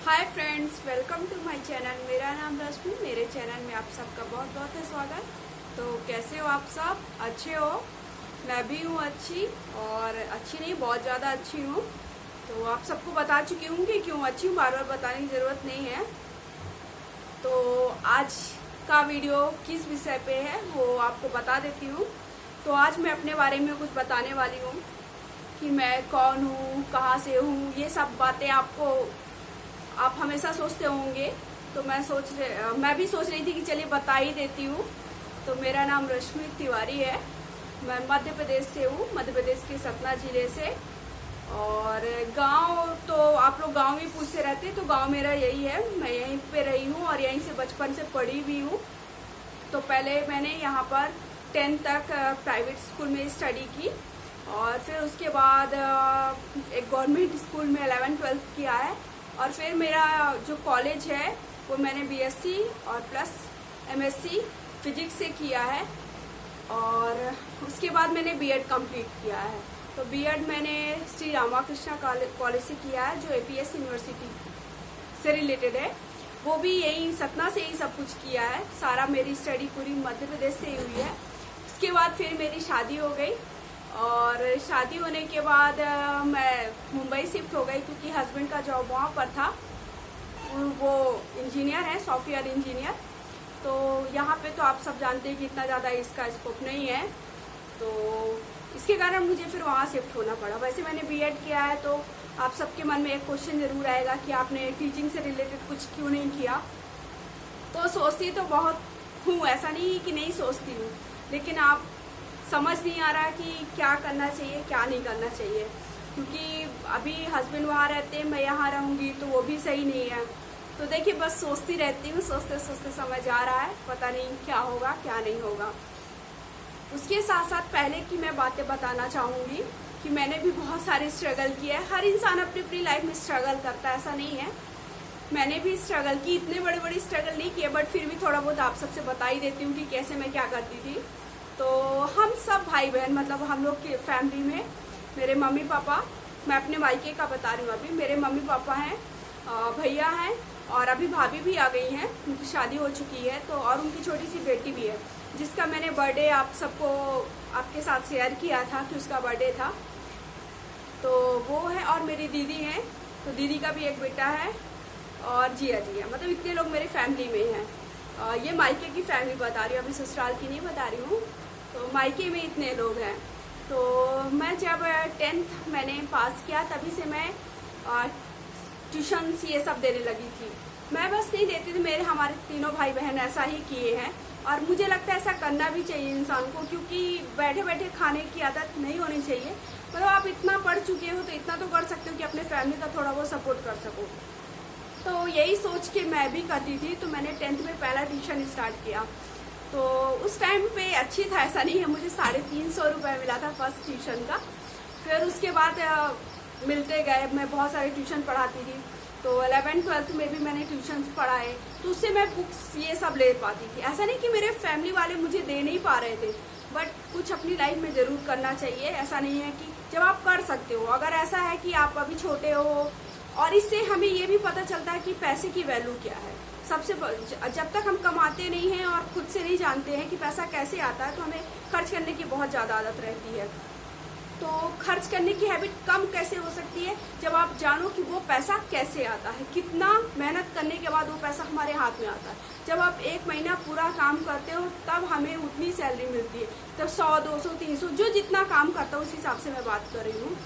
Hi friends, welcome to my channel. मेरा नाम रश्मि। मेरे चैनल में आप सबका बहुत बहुत है स्वागत। तो कैसे हो आप सब? अच्छे हो? मैं भी हूँ अच्छी, और अच्छी नहीं बहुत ज़्यादा अच्छी हूँ। तो आप सबको बता चुकी हूँ कि क्यों अच्छी हूँ, बार बार बताने की ज़रूरत नहीं है। तो आज का वीडियो किस विषय पे है वो आपको बता देती हूँ। तो आज मैं अपने बारे में कुछ बताने वाली हूँ कि मैं कौन हूँ, कहाँ से हूँ। ये सब बातें आप हमेशा सोचते होंगे, तो मैं भी सोच रही थी कि चलिए बता ही देती हूँ। तो मेरा नाम रश्मि तिवारी है। मैं मध्य प्रदेश से हूँ, मध्य प्रदेश के सतना जिले से। और गांव तो आप लोग गांव ही पूछते रहते हैं, तो गांव मेरा यही है। मैं यहीं पे रही हूँ और यहीं से बचपन से पढ़ी भी हूँ। तो पहले मैंने यहाँ पर 10th तक प्राइवेट स्कूल में स्टडी की, और फिर उसके बाद एक गवर्नमेंट स्कूल में 11th-12th किया है। और फिर मेरा जो कॉलेज है वो मैंने बीएससी और प्लस एमएससी फिजिक्स से किया है। और उसके बाद मैंने बीएड कंप्लीट किया है। तो बीएड मैंने श्री रामाकृष्णा कॉलेज से किया है, जो एपीएस यूनिवर्सिटी से रिलेटेड है। वो भी यही सतना से ही सब कुछ किया है। सारा मेरी स्टडी पूरी मध्य प्रदेश से ही हुई है। उसके बाद फिर मेरी शादी हो गई, और शादी होने के बाद मैं मुंबई शिफ्ट हो गई, क्योंकि हस्बैंड का जॉब वहाँ पर था। वो इंजीनियर है, सॉफ्टवेयर इंजीनियर। तो यहाँ पे तो आप सब जानते हैं कि इतना ज़्यादा इसका स्कोप नहीं है। तो इसके कारण मुझे फिर वहाँ शिफ्ट होना पड़ा। वैसे मैंने बीएड किया है, तो आप सबके मन में एक क्वेश्चन जरूर आएगा कि आपने टीचिंग से रिलेटेड कुछ क्यों नहीं किया। तो सोचती तो बहुत हूँ, ऐसा नहीं कि नहीं सोचती हूँ, लेकिन आप समझ नहीं आ रहा कि क्या करना चाहिए क्या नहीं करना चाहिए। क्योंकि अभी हस्बैंड वहाँ रहते हैं, मैं यहाँ रहूँगी तो वो भी सही नहीं है। तो देखिए, बस सोचती रहती हूँ, सोचते सोचते समझ आ रहा है, पता नहीं क्या होगा क्या नहीं होगा। उसके साथ साथ पहले की मैं बातें बताना चाहूँगी कि मैंने भी बहुत सारे स्ट्रगल किए हैं। हर इंसान अपनी अपनी लाइफ में स्ट्रगल करता है, ऐसा नहीं है। मैंने भी स्ट्रगल की, इतने बड़े बड़े स्ट्रगल नहीं किए, बट फिर भी थोड़ा बहुत आप सबसे बता ही देती हूँ कि कैसे मैं क्या करती थी। तो हम सब भाई बहन, मतलब हम लोग की फैमिली में मेरे मम्मी पापा, मैं अपने मायके का बता रही हूँ अभी। मेरे मम्मी पापा हैं, भैया हैं, और अभी भाभी भी आ गई हैं, उनकी शादी हो चुकी है। तो और उनकी छोटी सी बेटी भी है, जिसका मैंने बर्थडे आप सबको आपके साथ शेयर किया था कि उसका बर्थडे था। तो वो है, और मेरी दीदी हैं, तो दीदी का भी एक बेटा है, और जिया मतलब इतने लोग मेरे फैमिली में हैं। ये मायके की फैमिली बता रही हूँ, अभी ससुराल की नहीं बता रही हूँ। तो मायके में इतने लोग हैं। तो मैं जब 10th मैंने पास किया, तभी से मैं ट्यूशन्स ये सब देने लगी थी। मैं बस नहीं देती थी, हमारे तीनों भाई बहन ऐसा ही किए हैं। और मुझे लगता है ऐसा करना भी चाहिए इंसान को, क्योंकि बैठे बैठे खाने की आदत नहीं होनी चाहिए। मतलब आप इतना पढ़ चुके हो तो इतना तो कर सकते हो कि अपने फैमिली का थोड़ा बहुत सपोर्ट कर सको। तो यही सोच के मैं भी करती थी। तो मैंने 10th में पहला ट्यूशन स्टार्ट किया। तो उस टाइम पे अच्छी था, ऐसा नहीं है। मुझे 350 रुपये मिला था फर्स्ट ट्यूशन का। फिर उसके बाद मिलते गए, मैं बहुत सारे ट्यूशन पढ़ाती थी। तो 11th-12th में भी मैंने ट्यूशन पढ़ाए, तो उससे मैं बुक्स ये सब ले पाती थी। ऐसा नहीं कि मेरे फैमिली वाले मुझे दे नहीं पा रहे थे, बट कुछ अपनी लाइफ में ज़रूर करना चाहिए। ऐसा नहीं है कि जब आप कर सकते हो, अगर ऐसा है कि आप अभी छोटे हो। और इससे हमें ये भी पता चलता है कि पैसे की वैल्यू क्या है। जब तक हम कमाते नहीं हैं और खुद से नहीं जानते हैं कि पैसा कैसे आता है, तो हमें खर्च करने की बहुत ज़्यादा आदत रहती है। तो खर्च करने की हैबिट कम कैसे हो सकती है? जब आप जानो कि वो पैसा कैसे आता है, कितना मेहनत करने के बाद वो पैसा हमारे हाथ में आता है। जब आप 1 महीना पूरा काम करते हो, तब हमें उतनी सैलरी मिलती है। तब 100, 200, 300 जो जितना काम करता है, उस हिसाब से मैं बात कर रही हूँ।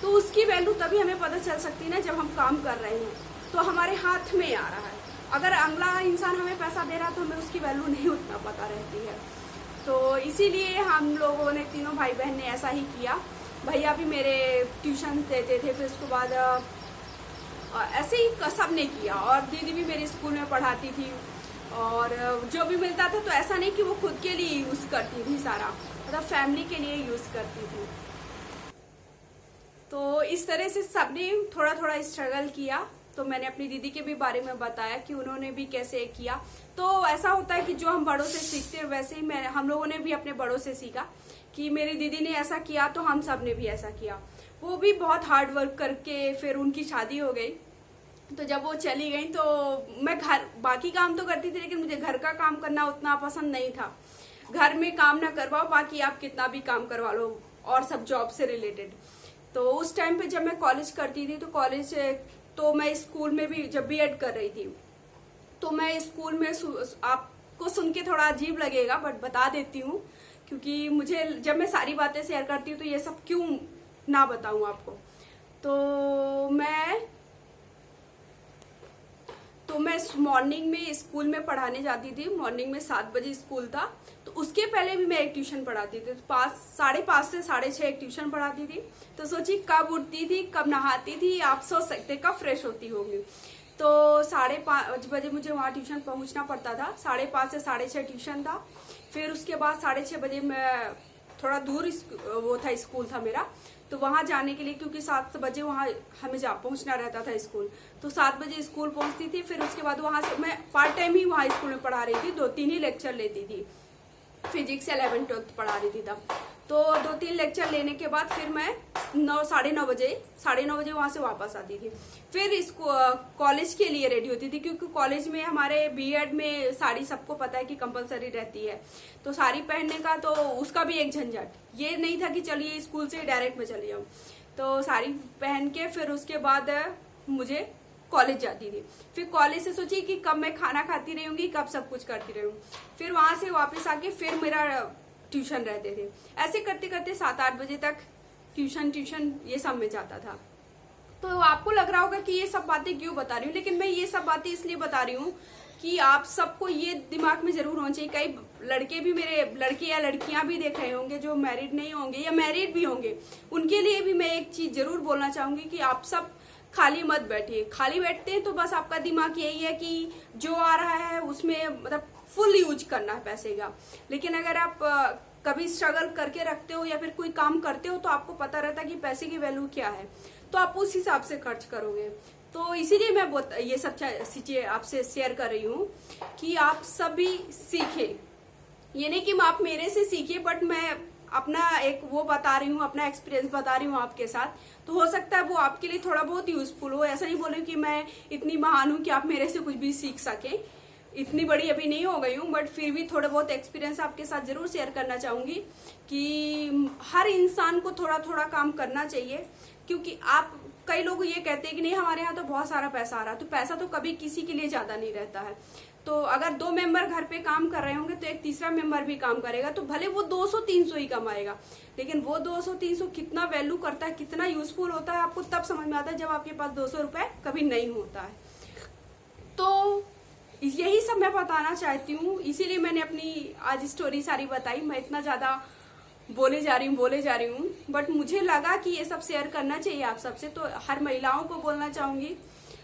तो उसकी वैल्यू तभी हमें पता चल सकती है ना, जब हम काम कर रहे हैं तो हमारे हाथ में आ रहा है। अगर अगला इंसान हमें पैसा दे रहा है, तो हमें उसकी वैल्यू नहीं उतना पता रहती है। तो इसीलिए हम लोगों ने, तीनों भाई बहन ने ऐसा ही किया। भैया भी मेरे ट्यूशन देते थे, फिर उसके बाद ऐसे ही सब ने किया। और दीदी भी मेरे स्कूल में पढ़ाती थी, और जो भी मिलता था, तो ऐसा नहीं कि वो खुद के लिए यूज़ करती थी सारा, मतलब फैमिली के लिए यूज़ करती थी। तो इस तरह से सबने थोड़ा थोड़ा स्ट्रगल किया। तो मैंने अपनी दीदी के भी बारे में बताया कि उन्होंने भी कैसे किया। तो ऐसा होता है कि जो हम बड़ों से सीखते हैं, वैसे ही हम लोगों ने भी अपने बड़ों से सीखा कि मेरी दीदी ने ऐसा किया, तो हम सब ने भी ऐसा किया। वो भी बहुत हार्ड वर्क करके फिर उनकी शादी हो गई। तो जब वो चली गई तो मैं घर बाकी काम तो करती थी, लेकिन मुझे घर का काम करना उतना पसंद नहीं था। घर में काम ना करवाओ, बाकी आप कितना भी काम करवा लो, और सब जॉब से रिलेटेड। तो उस टाइम पे जब मैं कॉलेज करती थी, तो मैं स्कूल में भी जब बीएड कर रही थी, तो मैं स्कूल में आपको सुन के थोड़ा अजीब लगेगा बट बता देती हूँ, क्योंकि मुझे जब मैं सारी बातें शेयर करती हूँ तो ये सब क्यों ना बताऊं आपको। तो मैं मॉर्निंग में स्कूल में पढ़ाने जाती थी। मॉर्निंग में 7 बजे स्कूल था, तो उसके पहले भी मैं एक ट्यूशन पढ़ाती थी। 5:30 से 6:30 एक ट्यूशन पढ़ाती थी। तो सोचिए कब उठती थी, कब नहाती थी, आप सोच सकते कब फ्रेश होती होगी। तो 5:30 बजे मुझे वहाँ ट्यूशन पहुँचना पड़ता था। 5:30 से 6:30 ट्यूशन था। फिर उसके बाद 6:30 बजे मैं थोड़ा दूर वो था, स्कूल था मेरा, तो वहां जाने के लिए, क्योंकि 7 बजे वहां हमें पहुंचना रहता था स्कूल, तो 7 बजे स्कूल पहुंचती थी। फिर उसके बाद वहां से मैं पार्ट टाइम ही वहां स्कूल में पढ़ा रही थी, 2-3 ही लेक्चर लेती थी। फिजिक्स 11th 12th पढ़ा रही थी तब। तो 2-3 लेक्चर लेने के बाद फिर मैं 9-9:30 बजे वहां से वापस आती थी। फिर इसको कॉलेज के लिए रेडी होती थी, क्योंकि कॉलेज में हमारे बीएड में साड़ी सबको पता है कि कंपलसरी रहती है। तो साड़ी पहनने का तो उसका भी एक झंझट, ये नहीं था कि चलिए स्कूल से डायरेक्ट में चली जाऊँ। तो साड़ी पहन के फिर उसके बाद मुझे कॉलेज जाती थी। फिर कॉलेज से सोची कि कब मैं खाना खाती रहूंगी, कब सब कुछ करती रहूंगी। फिर वहां से वापस आके फिर मेरा ट्यूशन रहते थे। ऐसे करते करते 7-8 बजे तक ट्यूशन ये सब में जाता था। तो आपको लग रहा होगा कि ये सब बातें क्यों बता रही हूँ, लेकिन मैं ये सब बातें इसलिए बता रही हूँ कि आप सबको ये दिमाग में जरूर होना चाहिए। कई लड़के भी, मेरे लड़के या लड़कियां भी देख रहे होंगे जो मैरिड नहीं होंगे या मैरिड भी होंगे, उनके लिए भी मैं एक चीज जरूर बोलना चाहूंगी कि आप सब खाली मत बैठिए। खाली बैठते हैं तो बस आपका दिमाग यही है कि जो आ रहा है उसमें मतलब फुल यूज करना है पैसे का। लेकिन अगर आप कभी स्ट्रगल करके रखते हो या फिर कोई काम करते हो, तो आपको पता रहता है कि पैसे की वैल्यू क्या है, तो आप उस हिसाब से खर्च करोगे। तो इसीलिए मैं ये सब चीजें आपसे शेयर कर रही हूँ कि आप सभी सीखे। ये नहीं कि आप मेरे से सीखे, बट मैं अपना एक वो बता रही हूँ, अपना एक्सपीरियंस बता रही हूँ आपके साथ। तो हो सकता है वो आपके लिए थोड़ा बहुत यूजफुल हो। ऐसा नहीं बोल रही कि मैं इतनी महान हूँ कि आप मेरे से कुछ भी सीख सके, इतनी बड़ी अभी नहीं हो गई हूँ, बट फिर भी थोड़ा बहुत एक्सपीरियंस आपके साथ जरूर शेयर करना चाहूंगी कि हर इंसान को थोड़ा थोड़ा काम करना चाहिए। क्योंकि आप कई लोग ये कहते हैं कि नहीं हमारे यहाँ तो बहुत सारा पैसा आ रहा है, तो पैसा तो कभी किसी के लिए ज्यादा नहीं रहता है। तो अगर 2 मेंबर घर पे काम कर रहे होंगे तो एक तीसरा मेंबर भी काम करेगा, तो भले वो 200-300 ही कमाएगा, लेकिन वो 200-300 कितना वैल्यू करता है, कितना यूजफुल होता है, आपको तब समझ में आता है जब आपके पास 200 रुपए कभी नहीं होता है। तो यही सब मैं बताना चाहती हूँ, इसीलिए मैंने अपनी आज स्टोरी सारी बताई। मैं इतना ज्यादा बोले जा रही हूँ, बट मुझे लगा कि ये सब शेयर करना चाहिए आप सबसे। तो हर महिलाओं को बोलना चाहूंगी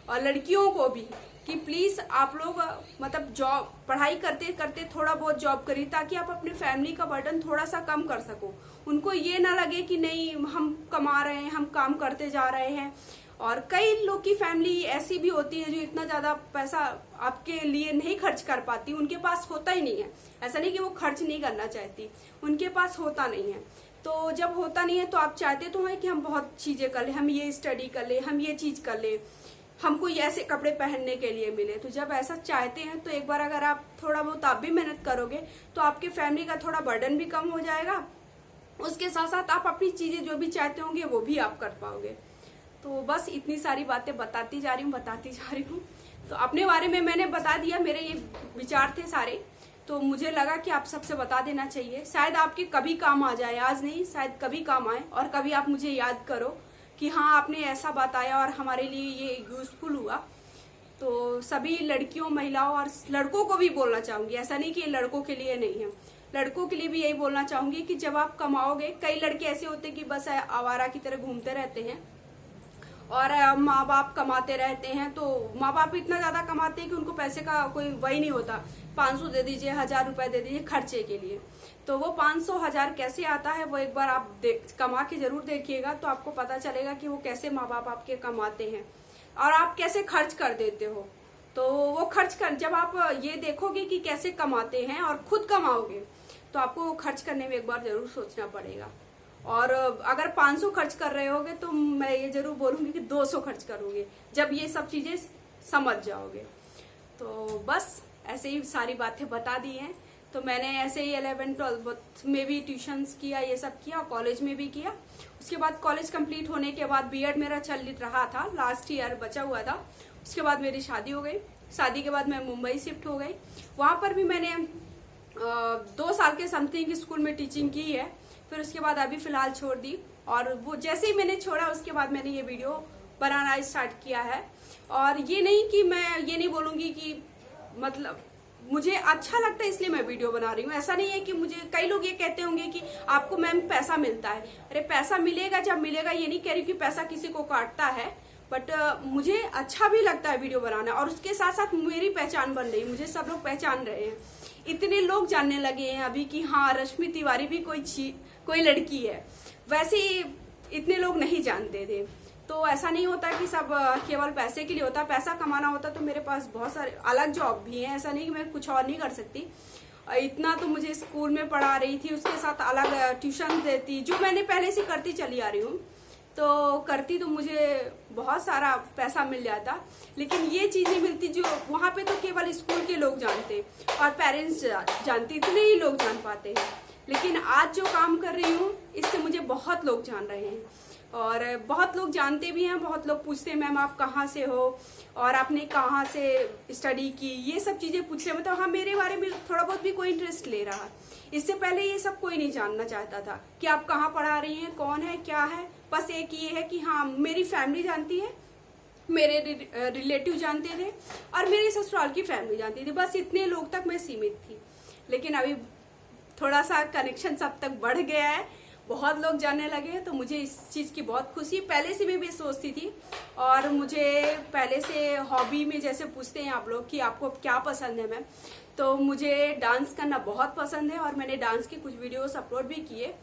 और लड़कियों को भी कि प्लीज आप लोग मतलब जॉब पढ़ाई करते करते थोड़ा बहुत जॉब करिए, ताकि आप अपने फैमिली का बर्डन थोड़ा सा कम कर सको। उनको ये ना लगे कि नहीं हम कमा रहे हैं, हम काम करते जा रहे हैं। और कई लोग की फैमिली ऐसी भी होती है जो इतना ज्यादा पैसा आपके लिए नहीं खर्च कर पाती, उनके पास होता ही नहीं है। ऐसा नहीं कि वो खर्च नहीं करना चाहती, उनके पास होता नहीं है। तो जब होता नहीं है तो आप चाहते तो हैं कि हम बहुत चीजें कर ले, हम ये स्टडी कर ले, हम ये चीज कर ले, हमको ये ऐसे कपड़े पहनने के लिए मिले। तो जब ऐसा चाहते हैं तो एक बार अगर आप थोड़ा बहुत आप भी मेहनत करोगे तो आपके फैमिली का थोड़ा बर्डन भी कम हो जाएगा। उसके साथ साथ आप अपनी चीजें जो भी चाहते होंगे वो भी आप कर पाओगे। तो बस इतनी सारी बातें बताती जा रही हूँ। तो अपने बारे में मैंने बता दिया, मेरे ये विचार थे सारे, तो मुझे लगा कि आप सबसे बता देना चाहिए। शायद आपके कभी काम आ जाए, आज नहीं शायद कभी काम आए, और कभी आप मुझे याद करो कि हाँ आपने ऐसा बताया और हमारे लिए ये यूजफुल हुआ। तो सभी लड़कियों, महिलाओं और लड़कों को भी बोलना चाहूंगी, ऐसा नहीं कि लड़कों के लिए नहीं है, लड़कों के लिए भी यही बोलना चाहूंगी कि जब आप कमाओगे, कई लड़के ऐसे होते हैं कि बस आवारा की तरह घूमते रहते हैं और माँ बाप कमाते रहते हैं। तो माँ बाप इतना ज्यादा कमाते हैं कि उनको पैसे का कोई वही नहीं होता। 500 दे दीजिए, 1000 रुपए दे दीजिए खर्चे के लिए। तो वो 500-1000 कैसे आता है वो एक बार आप कमा के जरूर देखिएगा, तो आपको पता चलेगा कि वो कैसे माँ बाप आपके कमाते हैं और आप कैसे खर्च कर देते हो। तो वो जब आप ये देखोगे कि कैसे कमाते हैं और खुद कमाओगे, तो आपको खर्च करने में एक बार जरूर सोचना पड़ेगा। और अगर 500 खर्च कर रहे होगे तो मैं ये जरूर बोलूंगी कि 200 खर्च करोगे जब ये सब चीजें समझ जाओगे। तो बस ऐसे ही सारी बातें बता दी हैं। तो मैंने ऐसे ही 11-12 में भी ट्यूशन्स किया, ये सब किया, कॉलेज में भी किया। उसके बाद कॉलेज कंप्लीट होने के बाद बीएड मेरा चल रहा था, लास्ट ईयर बचा हुआ था। उसके बाद मेरी शादी हो गई। शादी के बाद मैं मुंबई शिफ्ट हो गई। वहां पर भी मैंने 2 साल के समथिंग स्कूल में टीचिंग की है। फिर उसके बाद अभी फिलहाल छोड़ दी, और वो जैसे ही मैंने छोड़ा उसके बाद मैंने ये वीडियो बनाना स्टार्ट किया है। और ये नहीं कि मैं ये नहीं बोलूंगी कि मतलब मुझे अच्छा लगता है इसलिए मैं वीडियो बना रही हूँ, ऐसा नहीं है कि मुझे, कई लोग ये कहते होंगे कि आपको मैम पैसा मिलता है। अरे पैसा मिलेगा जब मिलेगा, ये नहीं कह रही कि पैसा किसी को काटता है, बट मुझे अच्छा भी लगता है वीडियो बनाना, और उसके साथ साथ मेरी पहचान बन रही, मुझे सब लोग पहचान रहे हैं। इतने लोग जानने लगे हैं अभी कि हाँ रश्मि तिवारी भी कोई लड़की है। वैसे इतने लोग नहीं जानते थे। तो ऐसा नहीं होता कि सब केवल पैसे के लिए होता, पैसा कमाना होता तो मेरे पास बहुत सारे अलग जॉब भी हैं, ऐसा नहीं कि मैं कुछ और नहीं कर सकती। इतना तो मुझे स्कूल में पढ़ा रही थी, उसके साथ अलग ट्यूशन देती, जो मैंने पहले से करती चली आ रही हूँ। तो करती तो मुझे बहुत सारा पैसा मिल जाता, लेकिन ये चीज नहीं मिलती जो वहां पे तो केवल स्कूल के लोग जानते और पेरेंट्स जानते, इतने ही लोग जान पाते हैं। लेकिन आज जो काम कर रही हूँ इससे मुझे बहुत लोग जान रहे हैं, और बहुत लोग जानते भी हैं। बहुत लोग पूछते हैं मैम आप कहाँ से हो और आपने कहाँ से स्टडी की, ये सब चीजें पूछ रहे हैं। मतलब हाँ मेरे बारे में थोड़ा बहुत भी कोई इंटरेस्ट ले रहा है। इससे पहले ये सब कोई नहीं जानना चाहता था कि आप कहाँ पढ़ा रही हैं, कौन है, क्या है। बस एक ये है कि हाँ मेरी फैमिली जानती है, मेरे रिलेटिव जानते थे, और मेरे ससुराल की फैमिली जानती थी। बस इतने लोग तक मैं सीमित थी। लेकिन अभी थोड़ा सा कनेक्शन सब तक बढ़ गया है, बहुत लोग जानने लगे, तो मुझे इस चीज की बहुत खुशी। पहले से मैं भी सोचती थी, और मुझे पहले से हॉबी में जैसे पूछते हैं आप लोग कि आपको क्या पसंद है मैम, तो मुझे डांस करना बहुत पसंद है, और मैंने डांस की कुछ वीडियोस अपलोड भी किए।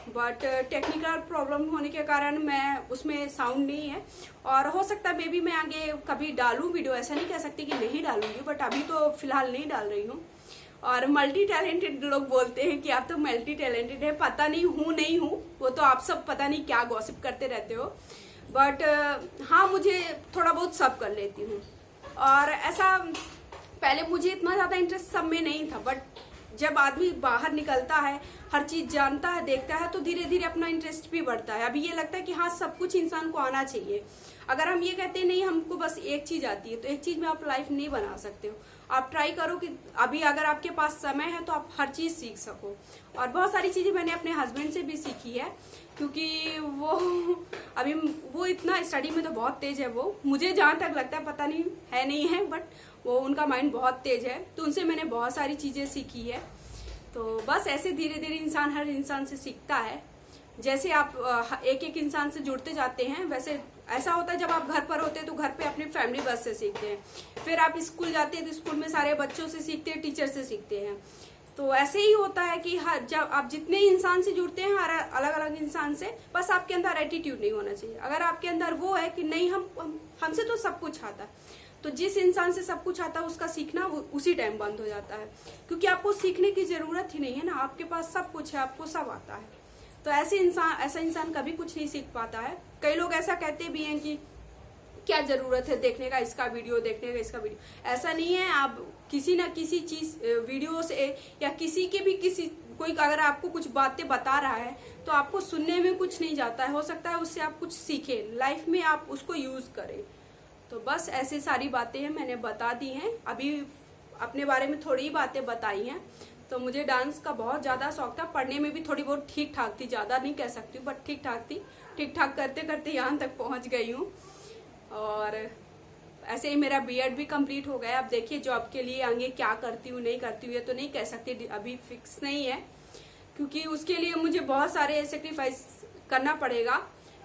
बट टेक्निकल प्रॉब्लम होने के कारण मैं उसमें साउंड नहीं है, और हो सकता है मे बी मैं आगे कभी डालूं वीडियो, ऐसा नहीं कह सकती कि नहीं डालूंगी, बट अभी तो फिलहाल नहीं डाल रही हूँ। और मल्टी टैलेंटेड लोग बोलते हैं कि आप तो मल्टी टैलेंटेड है, पता नहीं हूँ नहीं हूँ, वो तो आप सब पता नहीं क्या गॉसिप करते रहते हो। बट हाँ मुझे थोड़ा बहुत सब कर लेती हूँ। और ऐसा पहले मुझे इतना ज्यादा इंटरेस्ट सब में नहीं था, बट जब आदमी बाहर निकलता है, हर चीज जानता है, देखता है, तो धीरे धीरे अपना इंटरेस्ट भी बढ़ता है। अभी ये लगता है कि हाँ सब कुछ इंसान को आना चाहिए। अगर हम ये कहते हैं नहीं हमको बस एक चीज आती है, तो एक चीज में आप लाइफ नहीं बना सकते हो। आप ट्राई करो कि अभी अगर आपके पास समय है तो आप हर चीज सीख सको। और बहुत सारी चीजें मैंने अपने हस्बैंड से भी सीखी है, क्योंकि वो इतना स्टडी में तो बहुत तेज है। वो मुझे जहां तक लगता है, पता नहीं है नहीं है, बट वो उनका माइंड बहुत तेज है, तो उनसे मैंने बहुत सारी चीजें सीखी है। तो बस ऐसे धीरे धीरे इंसान हर इंसान से सीखता है। जैसे आप एक एक इंसान से जुड़ते जाते हैं, वैसे ऐसा होता है जब आप घर पर होते हैं तो घर पे अपनी फैमिली बस से सीखते हैं, फिर आप स्कूल जाते हैं तो स्कूल में सारे बच्चों से सीखते हैं, टीचर से सीखते हैं। तो ऐसे ही होता है कि हर जब आप जितने इंसान से जुड़ते हैं, हर अलग अलग इंसान से, बस आपके अंदर एटीट्यूड नहीं होना चाहिए। अगर आपके अंदर वो है कि नहीं हमसे तो सब कुछ आता है, तो जिस इंसान से सब कुछ आता है उसका सीखना उसी टाइम बंद हो जाता है, क्योंकि आपको सीखने की जरूरत ही नहीं है ना, आपके पास सब कुछ है, आपको सब आता है। तो ऐसा इंसान कभी कुछ नहीं सीख पाता है। कई लोग ऐसा कहते भी हैं कि क्या जरूरत है देखने का इसका वीडियो, देखने का इसका वीडियो। ऐसा नहीं है, आप किसी ना किसी चीज वीडियो से या किसी के भी कोई अगर आपको कुछ बातें बता रहा है तो आपको सुनने में कुछ नहीं जाता है, हो सकता है उससे आप कुछ सीखें, लाइफ में आप उसको यूज करें। तो बस ऐसी सारी बातें हैं मैंने बता दी हैं। अभी अपने बारे में थोड़ी ही बातें बताई हैं। तो मुझे डांस का बहुत ज्यादा शौक था, पढ़ने में भी थोड़ी बहुत ठीक ठाक थी, ज्यादा नहीं कह सकती बट ठीक ठाक थी। ठीक ठाक करते करते यहाँ तक पहुंच गई हूँ। और ऐसे ही मेरा बीएड भी कंप्लीट हो गया। अब देखिए जॉब के लिए आगे क्या करती हूँ नहीं करती हूँ ये तो नहीं कह सकती, अभी फिक्स नहीं है, क्योंकि उसके लिए मुझे बहुत सारे सेक्रीफाइस करना पड़ेगा।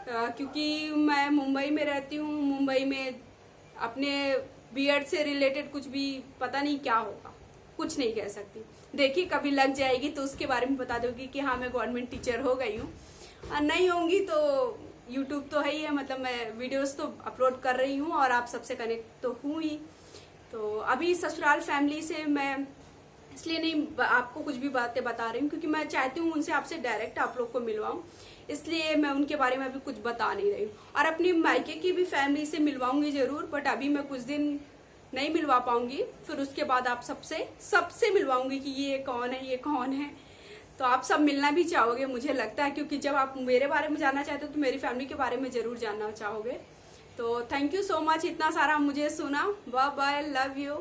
क्योंकि मैं मुंबई में रहती हूँ, मुंबई में अपने बीएड से रिलेटेड कुछ भी पता नहीं क्या होगा, कुछ नहीं कह सकती। देखिए कभी लग जाएगी तो उसके बारे में बता दूंगी कि हाँ मैं गवर्नमेंट टीचर हो गई हूँ। नहीं होंगी तो यूट्यूब तो है ही है, मतलब मैं वीडियोस तो अपलोड कर रही हूँ और आप सबसे कनेक्ट तो हूँ ही। तो अभी ससुराल फैमिली से मैं इसलिए नहीं आपको कुछ भी बातें बता रही हूँ, क्योंकि मैं चाहती हूँ उनसे आपसे डायरेक्ट आप लोग को मिलवाऊँ। इसलिए मैं उनके बारे में अभी कुछ बता नहीं रही हूँ। और अपनी मायके की भी फैमिली से मिलवाऊंगी जरूर, बट अभी मैं कुछ दिन नहीं मिलवा पाऊंगी। फिर उसके बाद आप सबसे मिलवाऊंगी कि ये कौन है, ये कौन है। तो आप सब मिलना भी चाहोगे मुझे लगता है, क्योंकि जब आप मेरे बारे में जानना चाहते हो तो मेरी फैमिली के बारे में जरूर जानना चाहोगे। तो थैंक यू सो मच, इतना सारा मुझे सुना। Bye bye, love you.